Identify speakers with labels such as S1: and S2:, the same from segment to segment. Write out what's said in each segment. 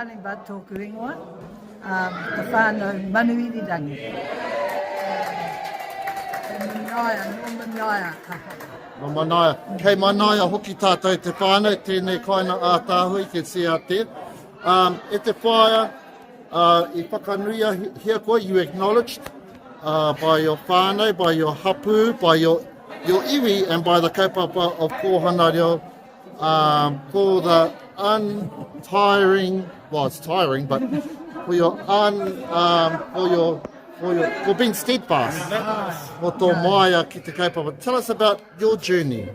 S1: Charlene Budd tōku ingoa, the whānau manuirirangi.
S2: No manaia. Kei manaia hoki tātou te whānau, tēnei kaina ātāhui ke sea te. E te whaia, I whakanuia here koe, you acknowledged by your whānau, by your hapu, by your iwi, and by the kaupapa of kōhana reo, for the untiring, well it's tiring, but for your for being steadfast. O tō maia ki te kaupapa. Tell us about your journey.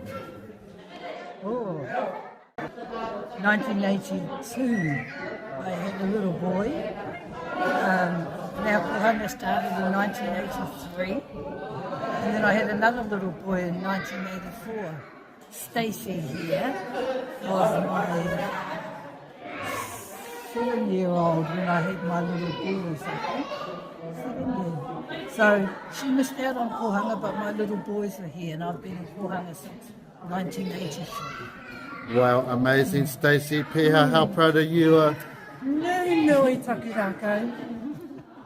S1: 1982, I had a little boy. Now Kohana started in 1983, and then I had another little boy in 1984. Stacey here was my 7-year-old when I had my little boys, I think. 7 years. So she missed out on kohanga, but my little boys are here, and I've been in kohanga since 1983.
S2: Wow, amazing, Stacey. Pēha, how proud are you?
S1: Nui takurako.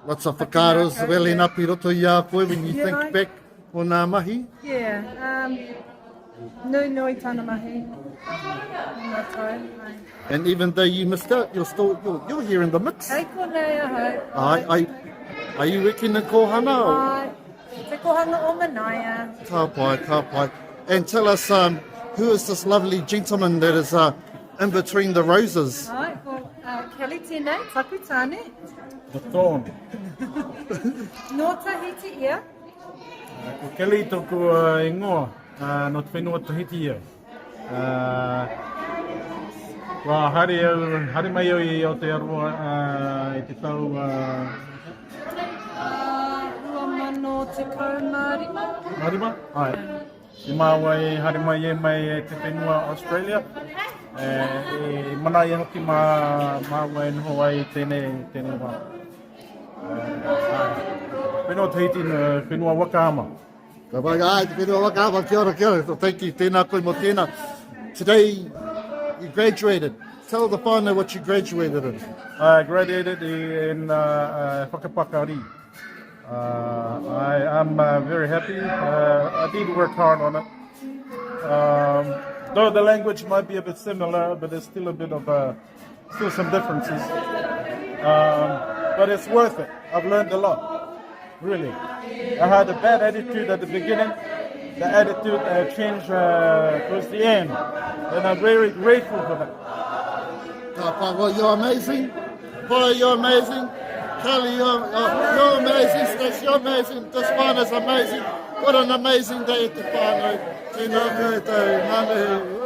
S2: Lots of whakaros welling up I roto I a koe when you think back o nā mahi?
S1: Yeah, nui tāna mahi.
S2: And even though you missed out, you're here in the mix.
S1: Hei konei ahau.
S2: Are you working in kohana?
S1: Ai, te kohanga o manaia.
S2: Ka pai. And tell us, who is this lovely gentleman that is in between the roses?
S1: Ai, ko Kelly tēnei, taku tāne.
S3: The tōna.
S1: No Tahiti ia.
S3: Ko Kelly tōku ingoa, no te whenua Tahiti ia. Wa hari mai au I Aotea I te tau...
S1: Rua mano te kau marima.
S3: Marima? Ai. I māwai hari mai mai te whenua Australia. E mana I hoki māwai noho ai tēnei wā. Whenua Tahiti na whenua Wakaama.
S2: Ka pai ai, te whenua waka, kia ora. So thank you, tēnā koe mo tēnā. Today, you graduated. Tell the whānau what you graduated in.
S3: I graduated in whakapakari. I am very happy. I did work hard on it. Though the language might be a bit similar, but there's still a bit of still some differences. But it's worth it. I've learned a lot, really. I had a bad attitude at the beginning. The attitude changed towards the end, and I'm very grateful for that.
S2: Well, you're amazing. Boy, you're amazing. Kelly, you're amazing. Stacey, you're amazing. This one is amazing. What an amazing day at the whānau. Tēnā koutou, manu.